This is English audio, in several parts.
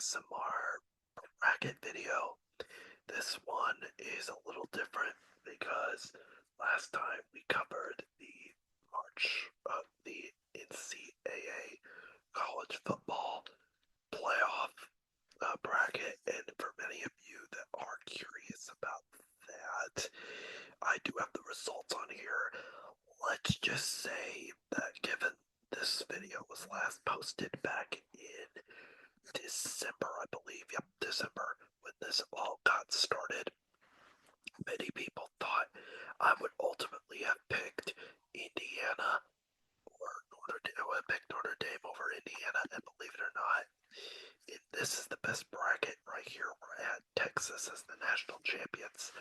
ASMR bracket video. This one is a little different because last time we covered the NCAA college football playoff bracket, and for many of you that are curious about that, I do have the results on here. Let's just say that given this video was last posted back in December, I believe. Yep, December, when this all got started. Many people thought I would ultimately have picked Indiana or Notre Dame. I would have picked Notre Dame over Indiana, and believe it or not, this is the best bracket right here. Where I had Texas as the national champions.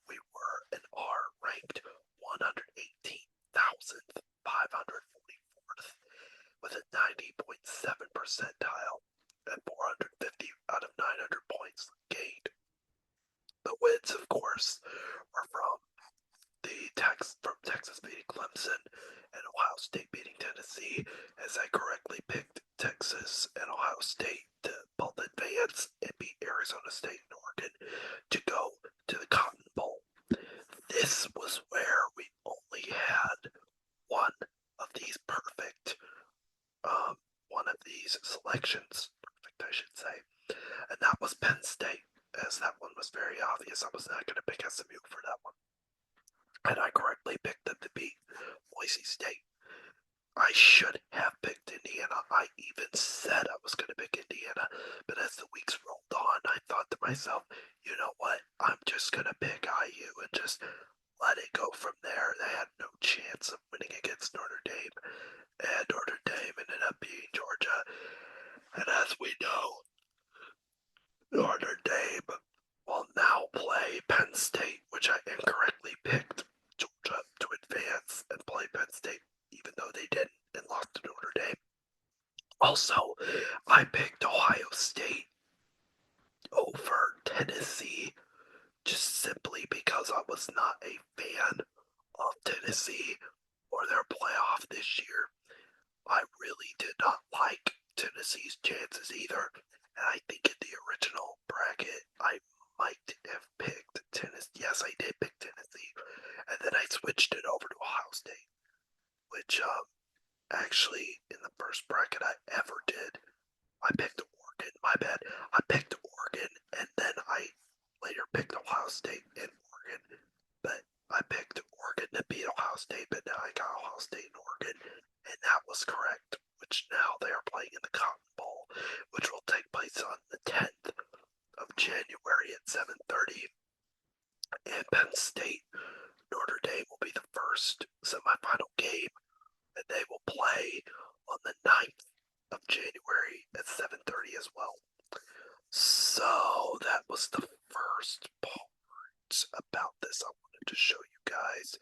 We were and are ranked 118,544th with a 90.7 percentile and 450 out of 900 points gained. The wins, of course, were from Texas beating Clemson and Ohio State beating Tennessee, as I correctly picked Texas and Ohio State to both advance and beat Arizona State and Oregon to go to the Cotton Bowl. This was where we only had one of these selections, perfect I should say, and that was Penn State, as that one was very obvious. I was not going to pick SMU for that one, and I correctly picked them to beat Boise State. I should have picked Indiana. I even said I was going to pick Indiana, but as the weeks rolled on, I thought to myself, you know what, I'm just going to pick IU and just let it go from there. They had no chance of winning against Notre Dame, and Notre Dame ended up beating Georgia. And as we know, Notre Dame will now play Penn State, which I incorrectly picked Georgia to advance and play Penn State, even though they didn't, and lost to Notre Dame. Also, I picked Ohio State over Tennessee just simply because I was not a fan of Tennessee or their playoff this year. I really did not like Tennessee's chances either, and I think in the original bracket I might have picked Tennessee. Yes, I did pick Tennessee, and then I switched it over to Ohio State, which actually in the first bracket I ever did, I picked Oregon. My bad. I picked Oregon, and then I later picked Ohio State and Oregon, but I picked Oregon to beat Ohio State, but now I got Ohio State and Oregon, and that was correct, which now they are playing in the Cotton Bowl, which will take place on the 10th of January at 7:30. And Penn State, Notre Dame will be the first semifinal game, and they will play on the 9th of January at 7:30 as well. So that was the first part about this I wanted to show you guys.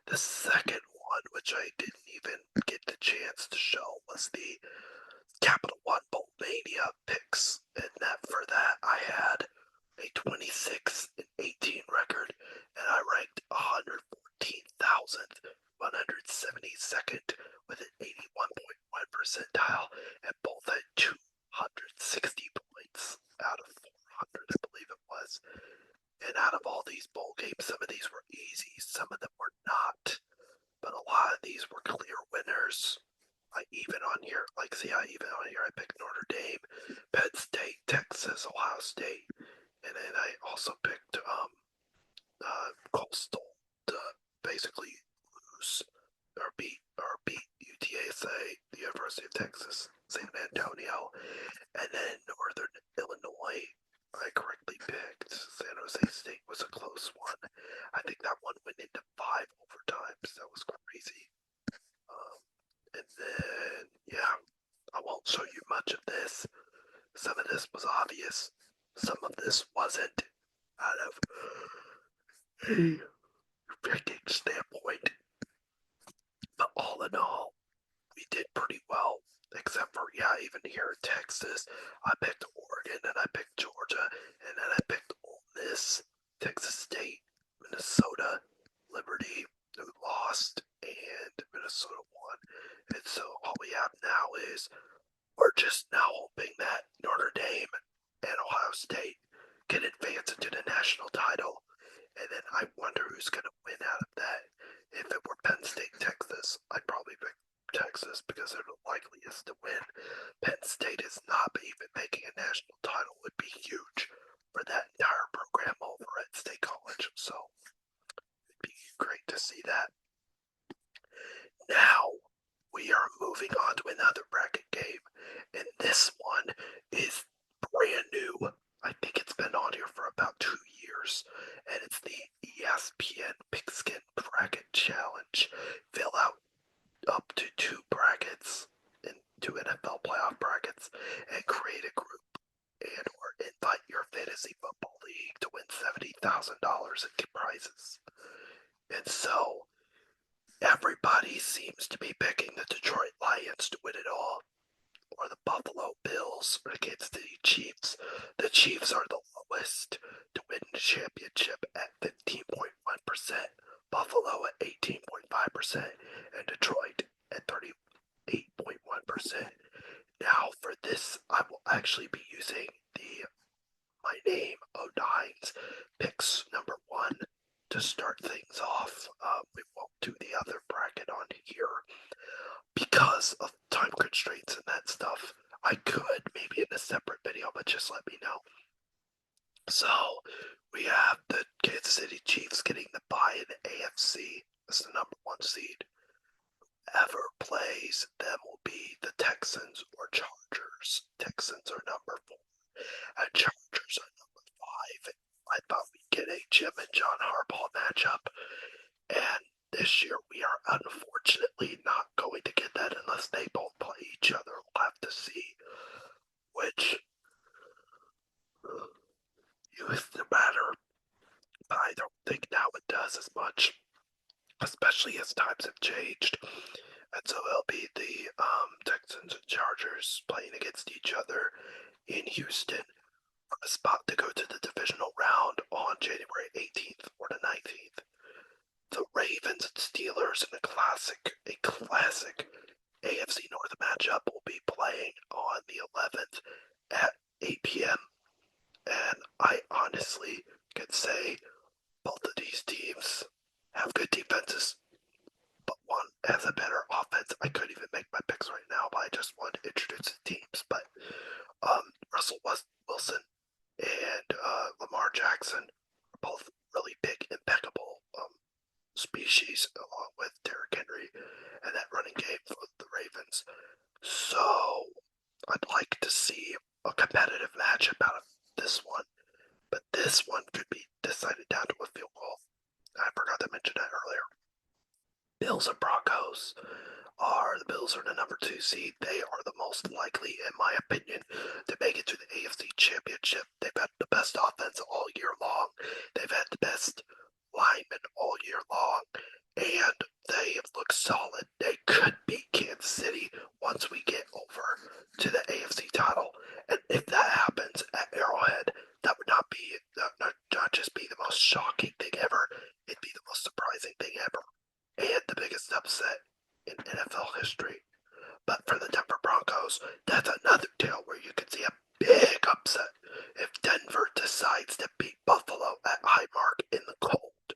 The second one, which I didn't even get the chance to show, was the Capital One Bowl Mania picks, and for that I had a 26-18 record, and I ranked 114,172nd with an 81.1 percentile, and both had 260 points out of 400, I believe it was. And out of all these bowl games, some of these were easy, some of them were not, but a lot of these were clear winners. I picked Notre Dame, Penn State, Texas, Ohio State, and then I also picked Coastal to basically lose or beat UTSA, the University of Texas, San Antonio, and then Northern Illinois. I correctly picked San Jose State was a close one. I think that one went into 5 overtimes. That was crazy. And then, yeah, I won't show you much of this. Some of this was obvious. Some of this wasn't, out of a picking standpoint. But all in all, we did pretty well. Except for, even here in Texas, I picked Oregon, and I picked Georgia, and then I picked Ole Miss, Texas State, Minnesota, Liberty, who lost, and Minnesota won. And so all we have now is we're just now hoping that Notre Dame who's going to win out of that. If it were Penn State, Texas, I'd probably pick Texas because they're the likeliest to win. Penn State is not, but even making a national title would be huge for that entire program over at State College. So it'd be great to see that. Now we are moving on to another bracket game, and this one is brand new. I think it's been on here for about 2 years, and it's the ESPN Pigskin Bracket Challenge. Fill out up to 2 brackets in 2 NFL playoff brackets and create a group and or invite your fantasy football league to win $70,000 in prizes. And so everybody seems to be picking the Detroit Lions to win it all, or the Buffalo Bills or the Kansas City Chiefs. The Chiefs are the lowest to win the championship at 15.1%, Buffalo at 18.5%, and Detroit at 38.1%. Now for this, I will actually be using my name O'Dine's picks number 1 to start things off. We won't do the other bracket on here because of time constraints and that stuff. I could maybe in a separate video, but just let me know. So we have the Kansas City Chiefs getting the bye in the AFC as the number 1 seed. Whoever plays them will be the Texans or Chargers. Texans are number 4 and Chargers are number 5. I thought we'd get a Jim and John Harbaugh matchup, and this year we are unfortunately not going to get that unless they both play each other. We'll have to see which used to matter, but I don't think now it does as much, especially as times have changed. And so it'll be the Texans and Chargers playing against each other in Houston for a spot to go to the divisional round on January 18th or the 19th. The Ravens and Steelers in a classic AFC North matchup will be playing on the 11th at 8 p.m. And I honestly can say both of these teams have good defenses, but one has a better offense. I couldn't even make my picks right now, but I just wanted to introduce the teams. But Russell Wilson and Lamar Jackson are both really big, impeccable species, along with Derrick Henry and that running game for the Ravens. So I'd like to see a competitive matchup out of this one, but this one could be decided down to a field goal. I forgot to mention that earlier. Bills and Broncos. The Bills are the number 2 seed. They are the most likely, in my opinion, to make it to the AFC Championship. They've had the best offense all year long. They've had the best linemen all year long, and they have looked solid. They could beat Kansas City once we get over to the AFC title, and if that happens at Arrowhead, that would not just be the most shocking thing ever, it'd be the most surprising thing ever, and the biggest upset in NFL history. But for the Denver Broncos, that's another tale where you could see a big upset if Denver decides to beat Buffalo at Highmark in the cold.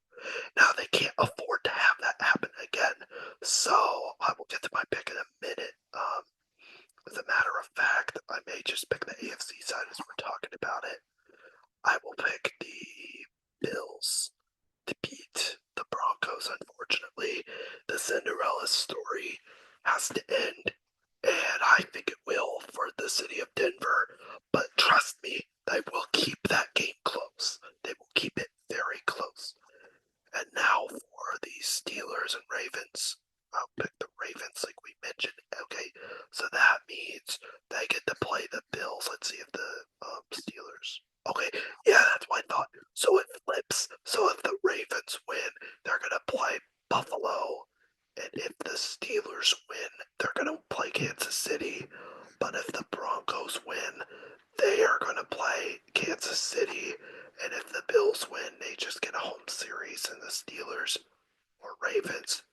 Now they can't afford to have that happen again, so I will get to my pick in a minute. As a matter of fact, I may just pick the AFC side as we're talking about it. I will pick the Bills to beat the Broncos. Unfortunately, the Cinderella story has to end, and I think it will for the city of Denver. But trust me, they will keep that game close. They will keep it very close. And now for the Steelers and Ravens. I'll pick the Ravens like we mentioned. Okay, so that means they get to play the Bills. Let's see if the Steelers. Okay, yeah, that's what I thought. So it flips. So if the Ravens win, they're going to play Buffalo. And if the Steelers win, they're going to play Kansas City. But if the Broncos win, they are going to play Kansas City. And if the Bills win, they just get a home series. And the Steelers or Ravens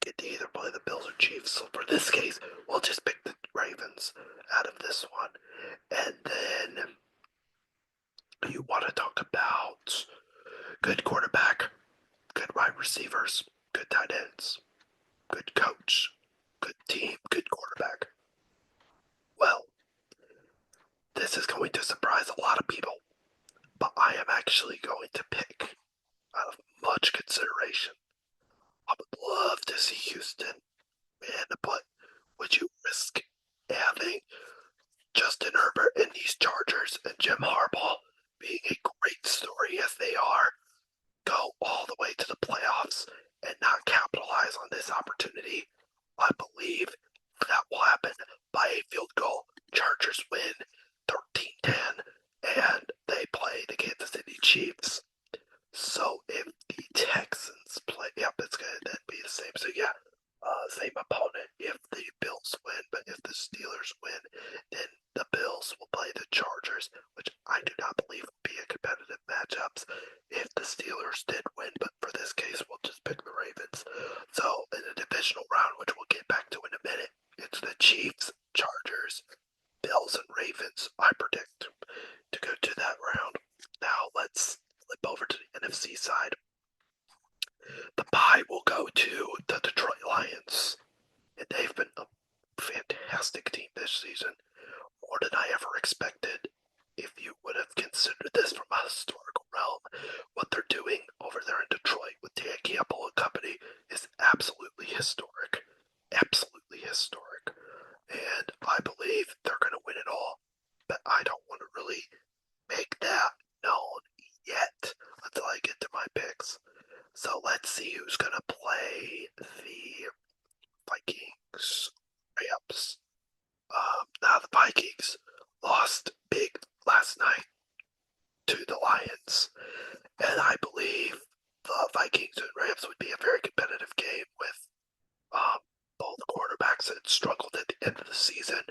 get to either play the Bills or Chiefs. So for this case, we'll just pick the Ravens out of this one. And then you want to talk about good quarterback receivers, good tight ends, good coach, good team, good quarterback. Well, this is going to surprise a lot of people, but I am actually going to pick, out of much consideration, I would love to see Houston, man, but would you risk having Justin Herbert and these Chargers and Jim Harbaugh being a great story as they are, go all the way to the playoffs and not capitalize on this opportunity? I believe that will happen by a field goal. Chargers win 13-10, and they play the Kansas City Chiefs. So if the Texans play, yep, it's going to then be the same. So yeah, same opponent if the Bills win, but if the Steelers win, then the Bills will play the Chargers, which I do not believe will be a competitive matchups if the Steelers did win, but for this case, we'll just pick the Ravens. So in the divisional round, which we'll get back to in a minute, it's the Chiefs, Chargers, Bills, and Ravens, I predict, to go to that round. Now let's flip over to the NFC side. The bye will go to the Detroit Lions, and they've been a fantastic team this season, more than I ever expected. If you would have considered this from a historical realm, what they're doing over there in Detroit with Dan Campbell and company is absolutely historic. Absolutely historic. And I believe they're going to win it all, but I don't want to really make that known yet until I get to my picks. So let's see who's going to play the Vikings Rams. Now the Vikings lost big last night to the Lions, and I believe the Vikings and Rams would be a very competitive game with both quarterbacks that struggled at the end of the season.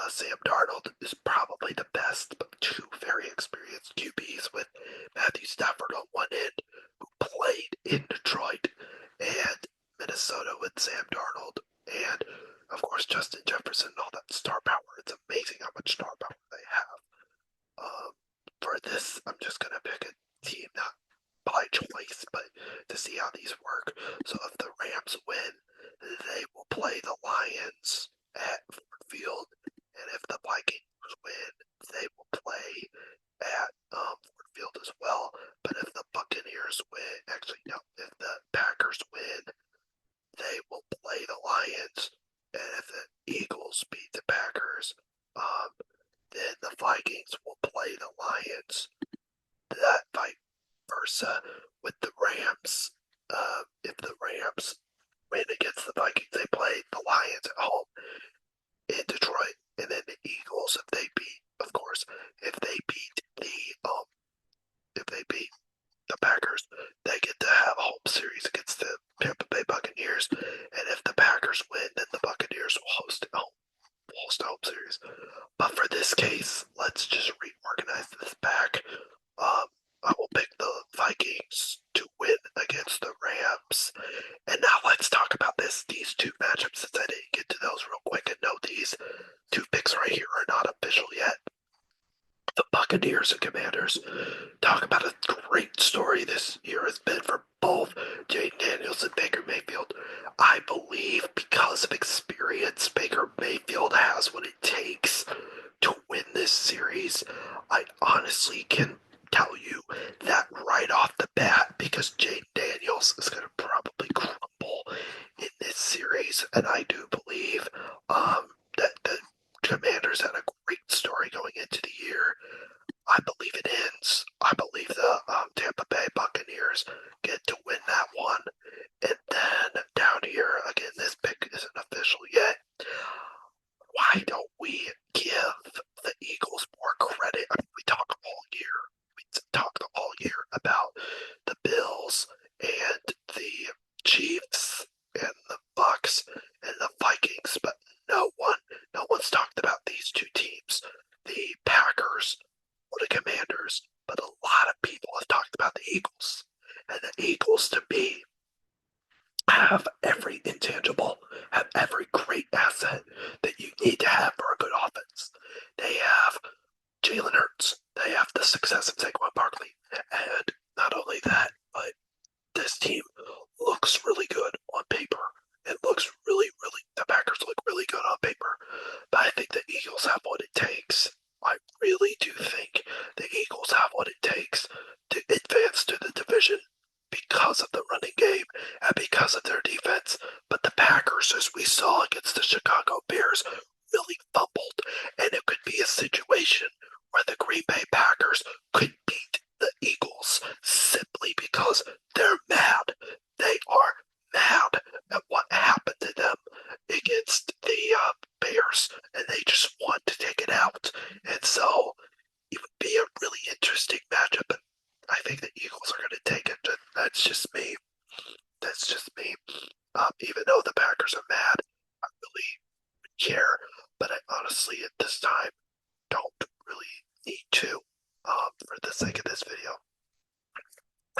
Sam Darnold is probably the best, but two very experienced QBs with Matthew Stafford on one end, who played in Detroit, and Minnesota with Sam Darnold, and of course Justin Jefferson and all that star power. It's amazing how much star power they have. For this, I'm just going to pick a team, not by choice, but to see how these work. So if the Rams win, they will play the Lions at Ford Field, and if the Vikings win, they will play at Ford Field as well. But if the Buccaneers win, actually no, if the Packers win, they will play the Lions, and if the Eagles beat the Packers, then the Vikings will play the Lions. That vice versa with the Rams. If the Rams win against the Vikings, they play the Lions at home in Detroit, and then the Eagles, if they beat, of course, if they beat the Packers, they get to have a home series against the Tampa Bay Buccaneers, and if the Packers win, then the Buccaneers will host a home series. But for this case, let's just reorganize this back. I will pick the Vikings to win against the Rams. And now let's talk about these two matchups, since I didn't get to those real quick. And no, these two picks right here are not official yet. The Buccaneers and Commanders. Talk about a great story this year has been for both Jaden Daniels and Baker Mayfield. I believe because of experience, Baker Mayfield has what it takes to win this series. I honestly can tell you that right off the bat, because Jaden Daniels is going to probably crumble in this series, and I do believe that the Commanders had a great story going into the year. I believe it ends. I believe the Tampa Bay Buccaneers get to win that one. And then down here, again, this pick isn't official yet. Why don't we give the Eagles more credit? I mean, we talk all year about the Bills and the Chiefs and the Bucks and the Vikings, but no one's talked about these two teams, the Packers or the Commanders, but a lot of people have talked about the Eagles. And the Eagles, to me, have every intangible, have every great asset that you need to have for a good offense. They have Jalen Hurts. They have the success of Saquon Barkley. And not only that, but this team because of the running game and because of their defense. But the Packers, as we saw against the Chicago Bears, really fumbled, and it could be a situation where the Green Bay Packers could beat the Eagles simply because they're mad. They are mad at what happened to them against the Bears, and they just want to take it out. And so it would be a really interesting matchup. And I think the Eagles are going to take it. That's just me. That's just me. Even though the Packers are mad, I really care. But I honestly, at this time, don't really need to for the sake of this video.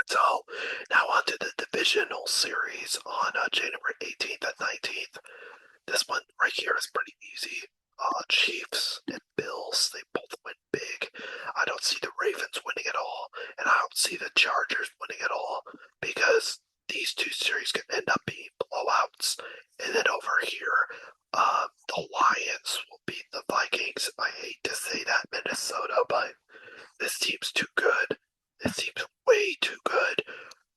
So now on to the divisional series on January 18th and 19th. This one right here is pretty easy. Chiefs and Bills, they both win big. I don't see the Ravens winning at all, and I don't see the Chargers winning at all because these two series can end up being blowouts. And then over here, the Lions will beat the Vikings. I hate to say that, Minnesota, but this team's too good. This team's way too good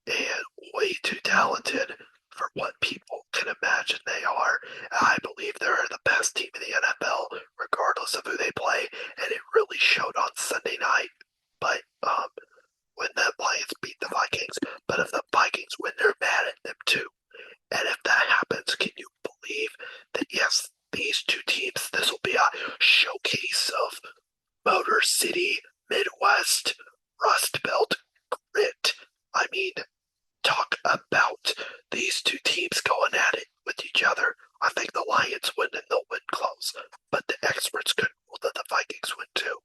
and way too talented for what people can imagine they are. I believe they're the best team in the NFL, regardless of who they play, and it really showed on Sunday night. But when the Lions beat the Vikings, but if the Vikings win, they're mad at them too. And if that happens, can you believe that yes, these two teams, this will be a showcase of Motor City, Midwest, Rust Belt grit. I mean, talk about these two teams going at it with each other. I think the Lions win and they'll win close, but the experts could rule that the Vikings win too.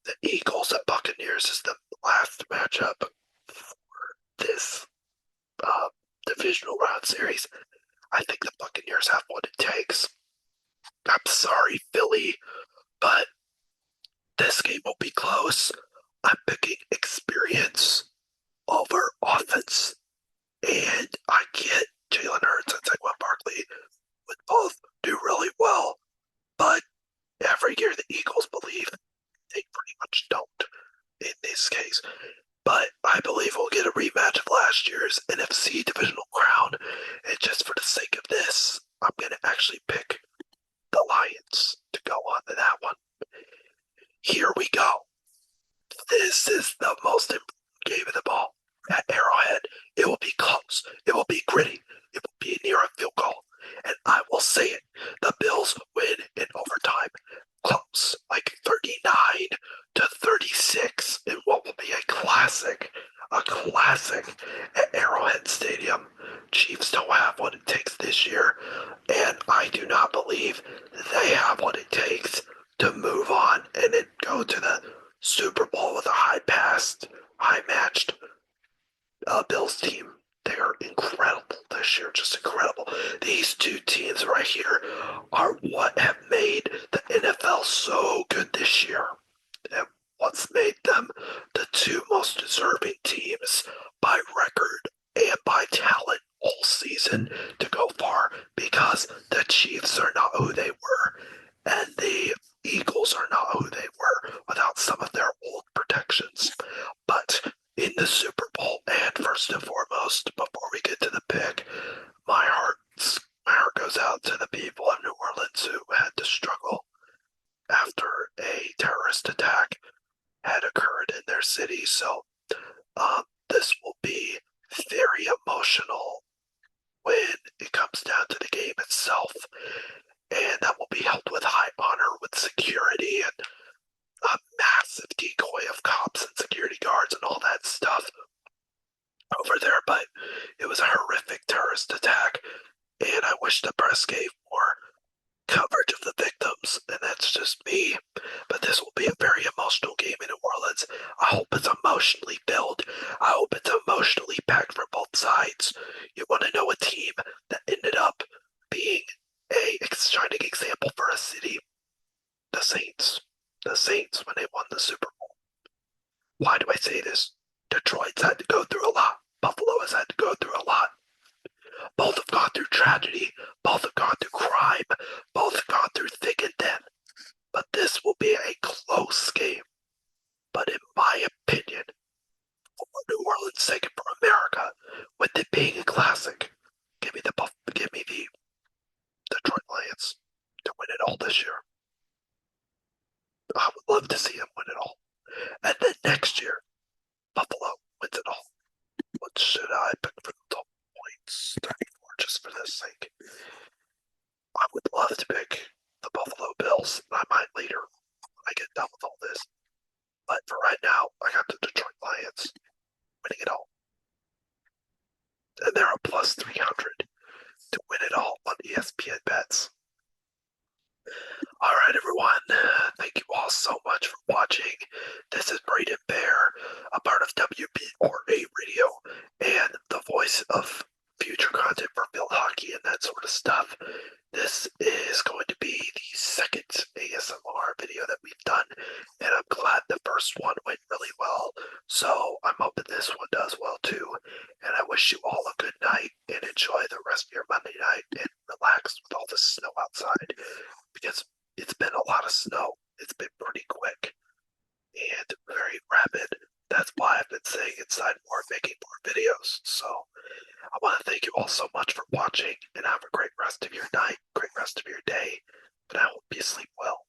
The Eagles and Buccaneers is the last matchup for this divisional round series. I think the Buccaneers have what it takes. I'm sorry, Philly, but this game will be close. I'm picking experience over offense, and I get Jalen Hurts and Saquon Barkley would both do really well, but every year the Eagles believe they pretty much don't in this case. But I believe we'll get a rematch of last year's NFC divisional crown, and just for the sake of this, I'm going to actually pick the Lions to go on to that one. Here we go. This is the most important game of the ball at Arrowhead. It will be close. It will be gritty. It will be near a field goal. And I will say it. The Bills win in overtime. Close. Like 39-36 in what will be a classic. A classic at Arrowhead Stadium. Chiefs don't have what it takes this year. And I do not believe they have what it takes to move on and then go to the Super Bowl with a high-matched Bills team. They are incredible this year, just incredible. These two teams right here are what have made the NFL so good this year, and what's made them the two most deserving teams by record and by talent all season to go far, because the Chiefs are not who they were, and the Eagles are not who they were without some of their old protections. But in the Super Bowl, and first and foremost, before we get to the pick, my heart goes out to the people of New Orleans who had to struggle after a terrorist attack had occurred in their city. So this will be very emotional when it comes down to the game itself, and that will be held with high honor, with security and a massive decoy of cops and security guards and all that stuff over there. But it was a horrific terrorist attack, and I wish the press gave more coverage of the victims, and that's just me. But this will be a very emotional game in New Orleans. I hope it's emotionally filled. I hope it's emotionally packed for both sides. You want to know a team that ended up being a shining example for a city? The Saints. The Saints, when they won the Super Bowl. Why do I say this? Detroit's had to go through a lot. Buffalo has had to go through a lot. Both have gone through tragedy. Both have gone through crime. Both have gone through thick and thin. But this will be a close game. But in my opinion, for New Orleans' sake and for America, it being a classic, give me the Detroit Lions to win it all this year. I would love to see them win it all. And then next year, Buffalo wins it all. What should I pick for the top points? 34, just for this sake. I would love to pick the Buffalo Bills. I might later when I get done with all this. But for right now, I got the Detroit Lions winning it all. And they're a plus 300 to win it all on ESPN bets. All right, everyone. Thank you all so much for watching. This is Braydyn Bear, a part of WBRA Radio and the voice of future content for field hockey and that sort of stuff. This is going to be the second ASMR video that we've done, and I'm glad the first one went really well. So I'm hoping this one does well too. And I wish you all a good night and enjoy the rest of your Monday night and relax with all the snow outside, because it's been a lot of snow. It's been pretty quick and very rapid. That's why I've been staying inside more, making more videos. So I want to thank you all so much for watching, and have a great rest of your night, great rest of your day, and I hope you sleep well.